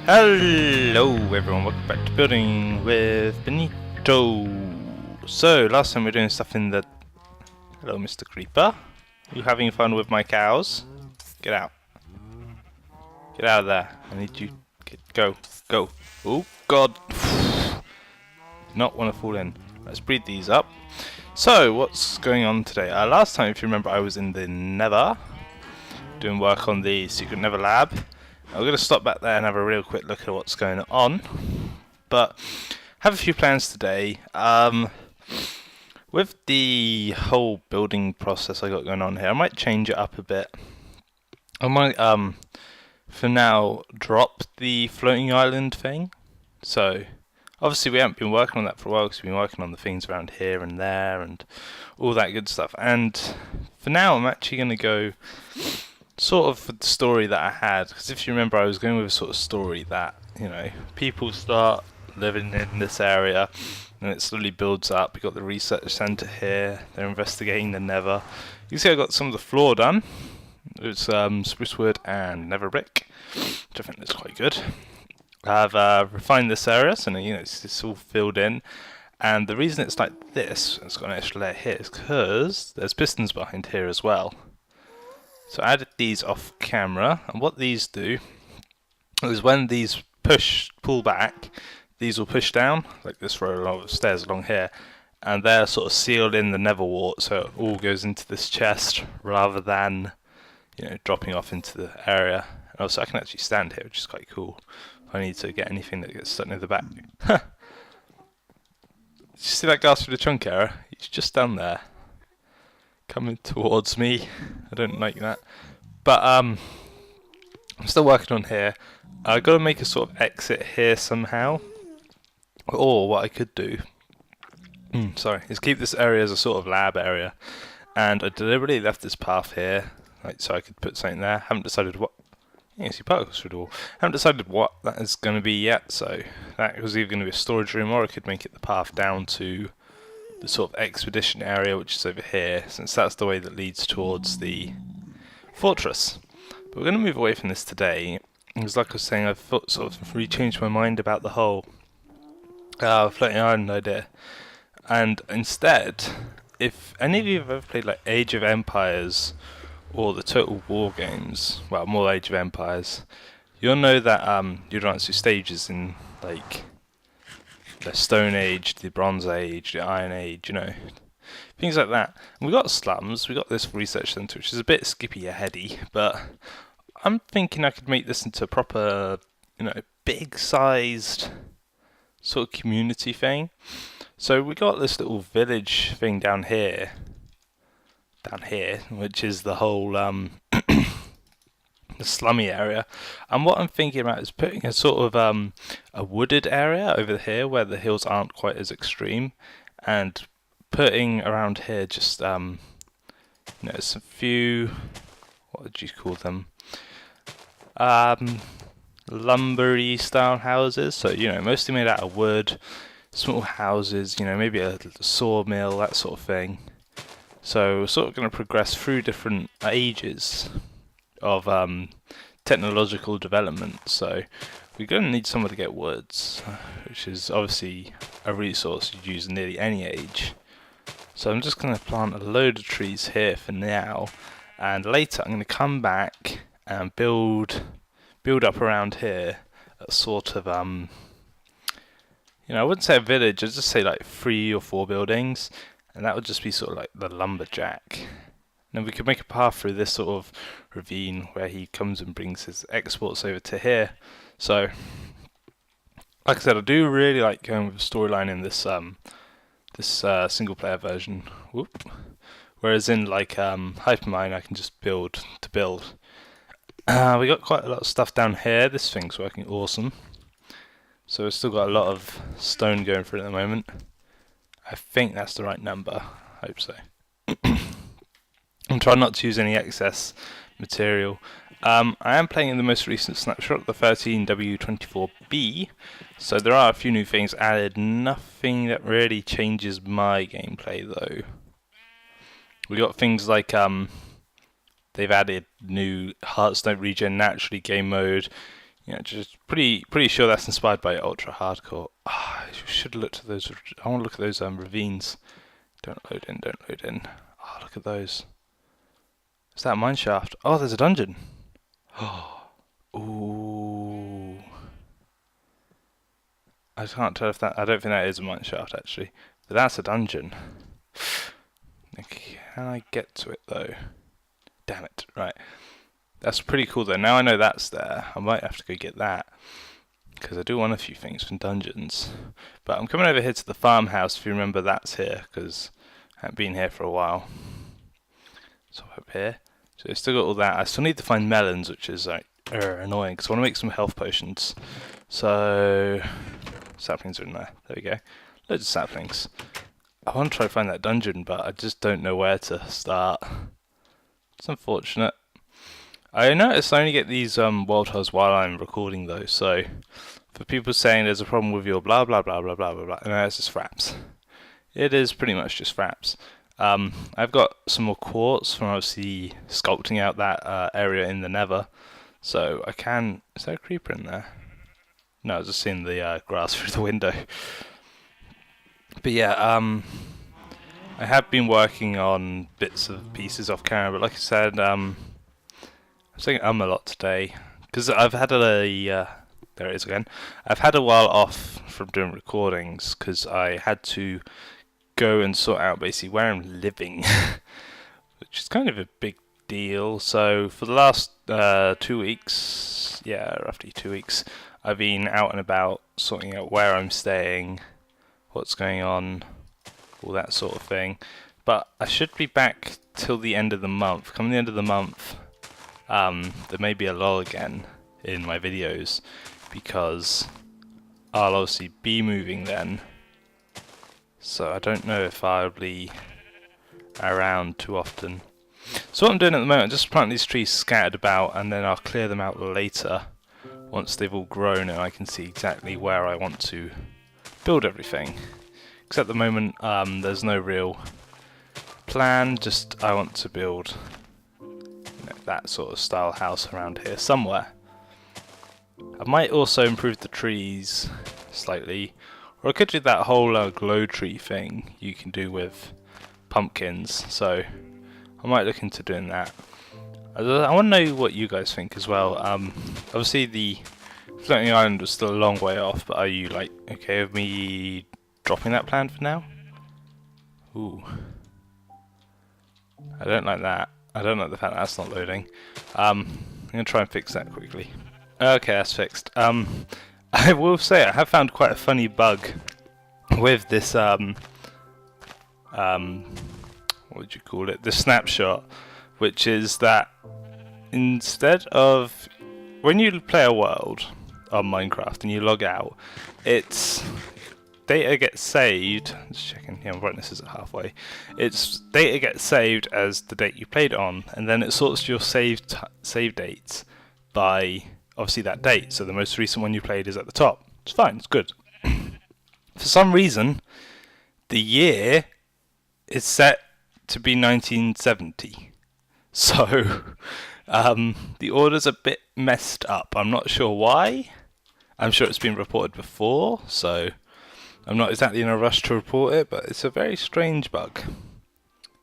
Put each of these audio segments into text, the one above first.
Hello everyone, welcome back to Building with Benito. So, last time we were doing stuff in the... Hello Mr. Creeper. You having fun with my cows? Get out. Get out of there. I need you... Go. Go. Oh god. Do not want to fall in. Let's breed these up. So, what's going on today? Last time, if you remember, I was in the Nether. Doing work on the secret Nether lab. I'm going to stop back there and have a real quick look at what's going on, but have a few plans today. With the whole building process I got going on here, I might change it up a bit. I might, for now, drop the floating island thing. So, obviously we haven't been working on that for a while because we've been working on the things around here and there and all that good stuff. And for now, I'm actually going to go sort of for the story that I had, because if you remember, I was going with a sort of story that, you know, people start living in this area and it slowly builds up. We've got the research centre here, they're investigating the Nether. You can see I got some of the floor done. It's spruce wood and nether brick, which I think looks quite good. I've refined this area, so you know it's all filled in. And the reason it's like this, it's got an extra layer here, is because there's pistons behind here as well. So I added these off camera, and what these do is when these pull back, these will push down, like this row of stairs along here, and they're sort of sealed in the nether wart, so it all goes into this chest rather than, you know, dropping off into the area. And also I can actually stand here, which is quite cool. If I need to get anything that gets stuck near the back. Did you see that ghastly the chunk error? He's just down there. Coming towards me. I don't like that. But I'm still working on here. I've got to make a sort of exit here somehow. Or what I could do, is keep this area as a sort of lab area. And I deliberately left this path here, like so I could put something there. Haven't decided what. You can see particles through the wall. Haven't decided what that is going to be yet. So that was either going to be a storage room, or I could make it the path down to the sort of expedition area, which is over here, since that's the way that leads towards the fortress. But we're going to move away from this today, because like I was saying, I've sort of re-changed my mind about the whole floating island idea. And instead, if any of you have ever played like Age of Empires or the Total War games, well, more Age of Empires, you'll know that you run through stages in like the Stone Age, the Bronze Age, the Iron Age, you know, things like that. And we got slums, we got this research centre, which is a bit skippy-heady, but I'm thinking I could make this into a proper, you know, big-sized sort of community thing. So we got this little village thing down here, which is the whole the slummy area, and what I'm thinking about is putting a sort of a wooded area over here where the hills aren't quite as extreme, and putting around here just you know, some few, what would you call them, lumbery style houses, so you know, mostly made out of wood, small houses, you know, maybe a sawmill, that sort of thing. So we're sort of going to progress through different ages of technological development, so we're going to need somewhere to get woods, which is obviously a resource you'd use in nearly any age. So I'm just going to plant a load of trees here for now, and later I'm going to come back and build up around here a sort of you know, I wouldn't say a village, I'd just say like 3 or 4 buildings, and that would just be sort of like the Lumberjack. And we could make a path through this sort of ravine where he comes and brings his exports over to here. So, like I said, I do really like going with the storyline in this single player version. Whoop. Whereas in like Hypermine, I can just build to build. We got quite a lot of stuff down here. This thing's working awesome. So we've still got a lot of stone going for it at the moment. I think that's the right number. I hope so. I'm trying not to use any excess material. I am playing in the most recent snapshot, the 13W24B, so there are a few new things added, nothing that really changes my gameplay though. We got things like they've added new Hearthstone regen naturally game mode. Yeah, just pretty sure that's inspired by Ultra Hardcore. I should look at those. I want to look at those ravines. Don't load in. Don't load in. Oh, look at those. Is that a mine shaft? Oh, there's a dungeon. Oh, ooh. I can't tell if that. I don't think that is a mine shaft actually, but that's a dungeon. Can I get to it though? Damn it! Right. That's pretty cool though. Now I know that's there. I might have to go get that, because I do want a few things from dungeons. But I'm coming over here to the farmhouse, if you remember that's here, because I haven't been here for a while. So up here. So I've still got all that. I still need to find melons, which is like annoying, because I want to make some health potions. So saplings are in there. There we go. Loads of saplings. I want to try to find that dungeon, but I just don't know where to start. It's unfortunate. I noticed I only get these world tiles while I'm recording though, so for people saying there's a problem with your blah blah blah blah blah blah blah, no, it's just fraps. It is pretty much just fraps. I've got some more quartz from obviously sculpting out that area in the nether, so I can... Is there a creeper in there? No, I was just seeing the grass through the window. But yeah, I have been working on bits of pieces off camera, but like I said, I'm saying a lot today, because I've had there it is again. I've had a while off from doing recordings, because I had to go and sort out basically where I'm living, which is kind of a big deal. So for the last 2 weeks, yeah, roughly 2 weeks, I've been out and about sorting out where I'm staying, what's going on, all that sort of thing. But I should be back till the end of the month. Come the end of the month, there may be a lull again in my videos, because I'll obviously be moving then. So I don't know if I'll be around too often. So what I'm doing at the moment, just planting these trees scattered about, and then I'll clear them out later once they've all grown and I can see exactly where I want to build everything. Because at the moment there's no real plan, just I want to build that sort of style house around here somewhere. I might also improve the trees slightly, or I could do that whole glow tree thing you can do with pumpkins, so I might look into doing that. I want to know what you guys think as well. Obviously the floating island was still a long way off, but are you like okay with me dropping that plan for now? Ooh. I don't like that. I don't like the fact that that's not loading. I'm going to try and fix that quickly. Okay, that's fixed. I will say I have found quite a funny bug with this, what would you call it? The snapshot, which is that instead of, when you play a world on Minecraft and you log out, its data gets saved. Just checking, yeah, my brightness is at halfway. Its data gets saved as the date you played on, and then it sorts your save dates by obviously that date. So the most recent one you played is at the top. It's fine, it's good. For some reason, the year is set to be 1970. So the order's a bit messed up. I'm not sure why. I'm sure it's been reported before, so I'm not exactly in a rush to report it, but it's a very strange bug.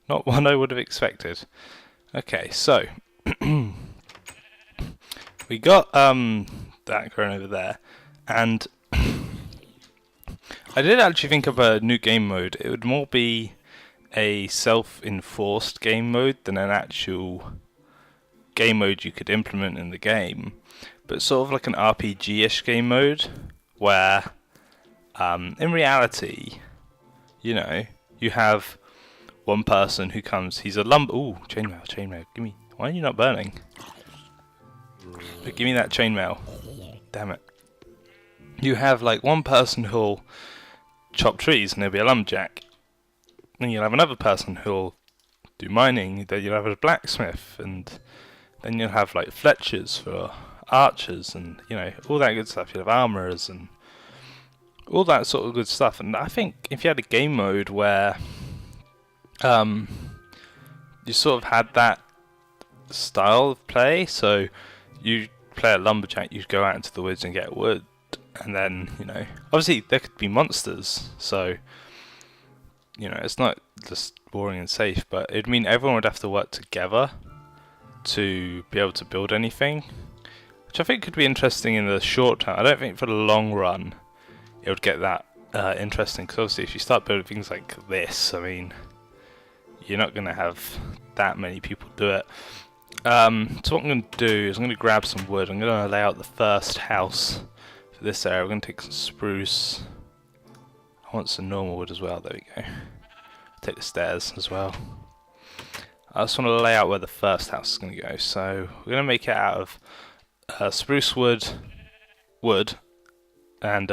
Not one I would have expected. Okay, so we got that going over there, and I did actually think of a new game mode. It would more be a self-enforced game mode than an actual game mode you could implement in the game, but sort of like an RPG-ish game mode where in reality, you know, you have one person who comes, he's a ooh, chainmail, give me, why are you not burning? But give me that chainmail, damn it. You have like one person who'll chop trees and there'll be a lumberjack. Then you'll have another person who'll do mining, then you'll have a blacksmith, and then you'll have like fletchers for archers, and you know, all that good stuff. You'll have armourers and all that sort of good stuff. And I think if you had a game mode where you sort of had that style of play, so you play a lumberjack, you'd go out into the woods and get wood, and then, you know, obviously there could be monsters, so, you know, it's not just boring and safe, but it'd mean everyone would have to work together to be able to build anything, which I think could be interesting in the short term. I don't think for the long run it would get that interesting, because obviously if you start building things like this, I mean, you're not going to have that many people do it. So what I'm going to do is I'm going to grab some wood. I'm going to lay out the first house for this area. We're going to take some spruce. I want some normal wood as well. There we go. Take the stairs as well. I just want to lay out where the first house is going to go. So we're going to make it out of spruce wood, and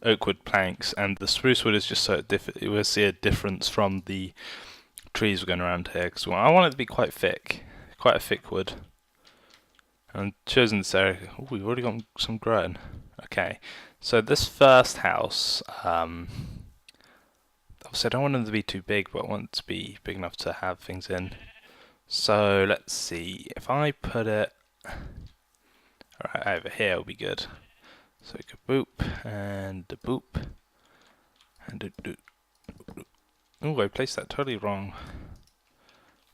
oak wood planks. And the spruce wood is just so we'll see a difference from the trees we're going around here. Because I want it to be quite thick. Quite a thick wood. And I've chosen this area. Oh, we've already got some growing. Okay, so this first house, obviously I don't want them to be too big, but I want it to be big enough to have things in. So let's see, if I put it right over here, it'll be good. So we could boop, and a boop, and a doop. Oh, I placed that totally wrong.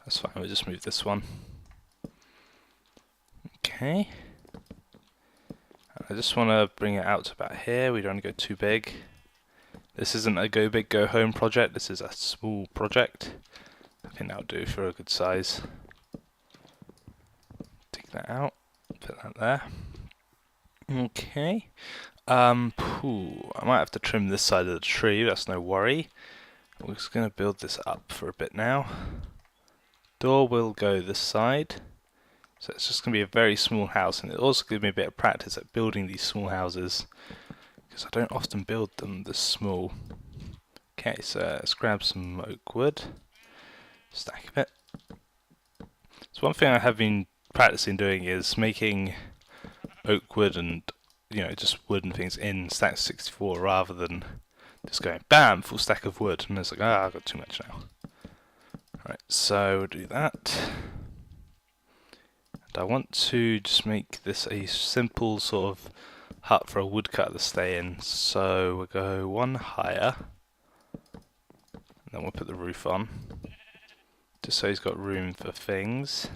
That's fine, we'll just move this one. Okay. I just want to bring it out to about here. We don't want to go too big. This isn't a go big, go home project. This is a small project. I think that'll do for a good size. Take that out. Put that there. Okay. I might have to trim this side of the tree. That's no worry. We're just going to build this up for a bit now. Door will go this side. So it's just going to be a very small house, and it also gives me a bit of practice at building these small houses, because I don't often build them this small. Okay, so let's grab some oak wood, stack of it. So one thing I have been practicing doing is making oak wood and, you know, just wood and things in stack 64 rather than just going BAM, full stack of wood, and it's like, I've got too much now. Alright, so we'll do that. I want to just make this a simple sort of hut for a woodcutter to stay in. So we'll go one higher, and then we'll put the roof on, just so he's got room for things.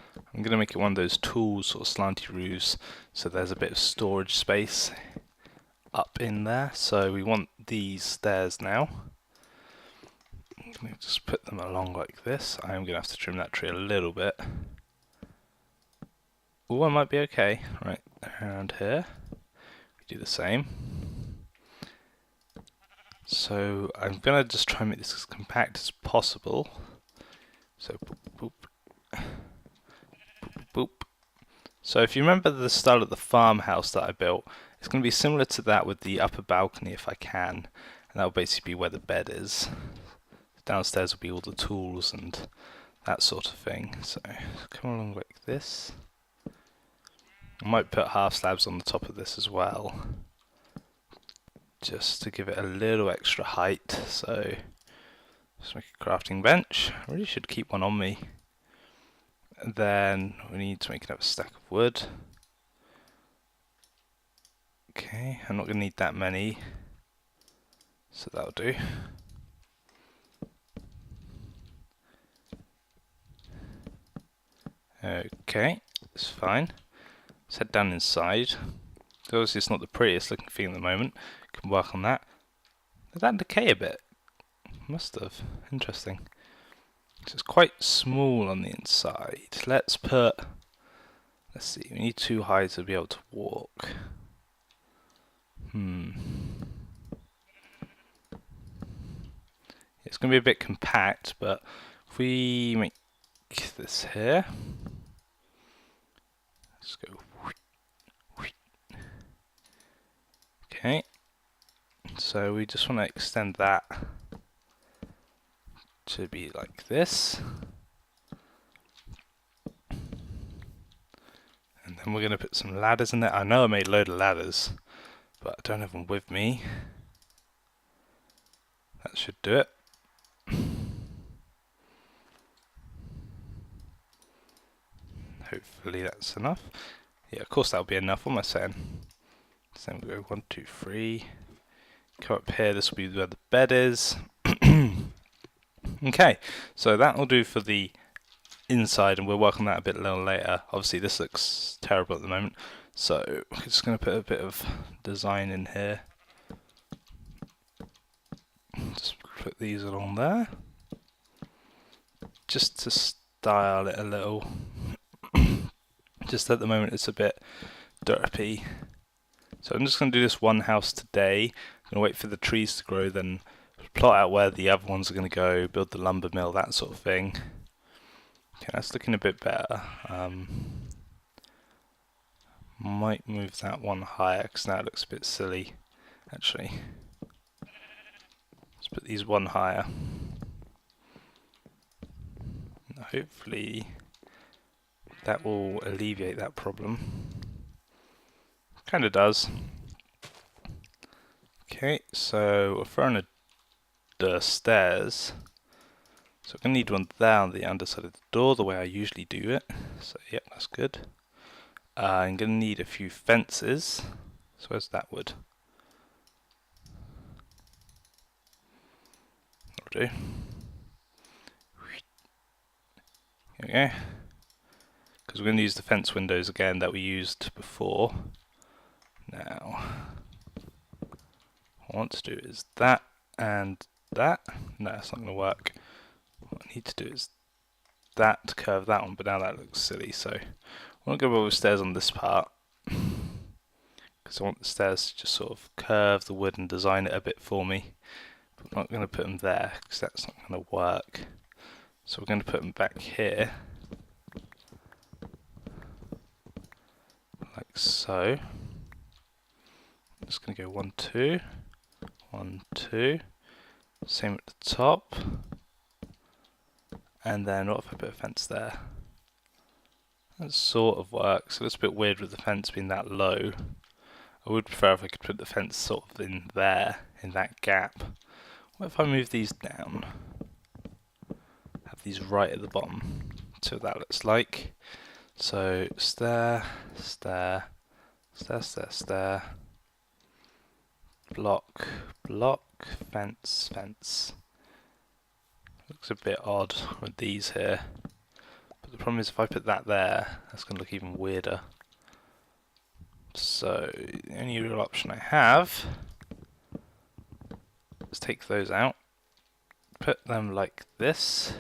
I'm going to make it one of those tall sort of slanty roofs, so there's a bit of storage space up in there. So we want these stairs now. I'm going to just put them along like this. I am going to have to trim that tree a little bit. Oh, I might be okay. Right, around here, we do the same. So I'm gonna just try and make this as compact as possible. So boop, boop, boop, boop. So if you remember the style of the farmhouse that I built, it's going to be similar to that with the upper balcony if I can, and that will basically be where the bed is. Downstairs will be all the tools and that sort of thing. So come along like this. I might put half slabs on the top of this as well, just to give it a little extra height. So just make a crafting bench. I really should keep one on me. And then we need to make another stack of wood. Okay, I'm not going to need that many, so that'll do. Okay, it's fine. Let's head down inside. Obviously it's not the prettiest looking thing at the moment. Can work on that. Did that decay a bit? Must have. Interesting. So it's quite small on the inside. Let's see, we need too high to be able to walk. It's going to be a bit compact, but if we make this here, let's go. Okay, so we just want to extend that to be like this. And then we're going to put some ladders in there. I know I made a load of ladders, but I don't have them with me. That should do it. Hopefully that's enough. Yeah, of course that'll be enough. What am I saying? So then we'll go 1, 2, 3. Come up here, this will be where the bed is. Okay, so that will do for the inside, and we'll work on that a bit a little later. Obviously this looks terrible at the moment, so we're just going to put a bit of design in here. Just put these along there, just to style it a little. Just at the moment it's a bit derpy. So I'm just going to do this one house today. I'm going to wait for the trees to grow, then plot out where the other ones are going to go, build the lumber mill, that sort of thing. Okay, that's looking a bit better. Might move that one higher because now it looks a bit silly, actually. Let's put these one higher. Hopefully that will alleviate that problem. Kind of does. Okay, so we're throwing the stairs. So we're going to need one there on the underside of the door, the way I usually do it. So yep, that's good. I'm going to need a few fences. So where's that wood? That'll do. Here we go. Because we're going to use the fence windows again that we used before. Now, what I want to do is that and that. No, it's not going to work. What I need to do is that to curve that one, but now that looks silly. So I want to go over the stairs on this part, because I want the stairs to just sort of curve the wood and design it a bit for me. But I'm not going to put them there because that's not going to work. So we're going to put them back here, like so. I'm just going to go 1, 2, 1, 2. Same at the top. And then what if I put a fence there? That sort of works. So it's a bit weird with the fence being that low. I would prefer if I could put the fence sort of in there, in that gap. What if I move these down? Have these right at the bottom. So that looks like. So stair, stair, stair, stair, stair. Block, block, fence, fence. Looks a bit odd with these here. But the problem is if I put that there, that's going to look even weirder. So the only real option I have is take those out, put them like this,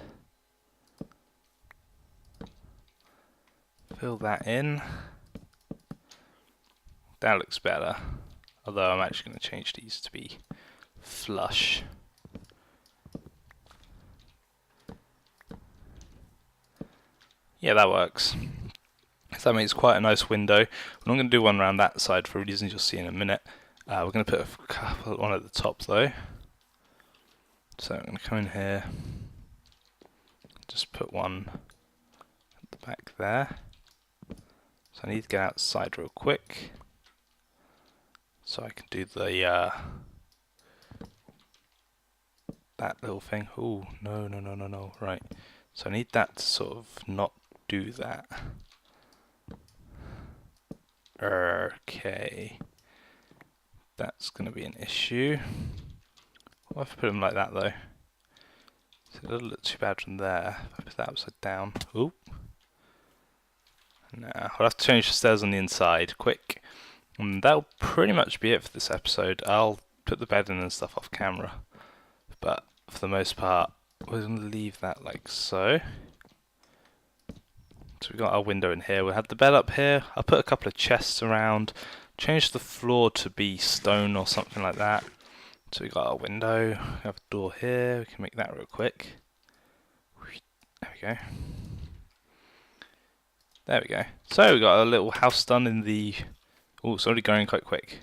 fill that in. That looks better, although I'm actually going to change these to be flush. Yeah, that works. So that makes quite a nice window. We're not going to do one around that side for reasons you'll see in a minute. We're going to put one at the top though. So I'm going to come in here, just put one at the back there. So I need to get outside real quick, so I can do the that little thing. Oh no no no no no! Right. So I need that to sort of not do that. Okay. That's going to be an issue. What if I put them like that though? So it doesn't look too bad from there. If I put that upside down. Oop. No, I'll have to change the stairs on the inside quick. And that'll pretty much be it for this episode. I'll put the bed in and stuff off camera. But for the most part, we're going to leave that like so. So we've got our window in here. We'll have the bed up here. I'll put a couple of chests around. Change the floor to be stone or something like that. So we've got our window. We have a door here. We can make that real quick. There we go. There we go. So we've got a little house done in the... Oh, it's already going quite quick.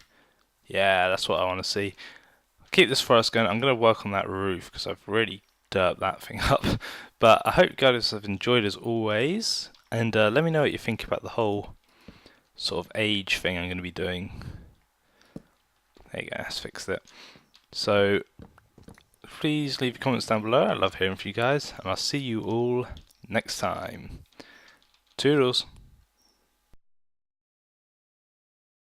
Yeah, that's what I want to see. Keep this forest going. I'm going to work on that roof because I've really derped that thing up. But I hope you guys have enjoyed as always. And let me know what you think about the whole sort of age thing I'm going to be doing. There you go, let's fix it. So please leave your comments down below. I love hearing from you guys. And I'll see you all next time. Toodles.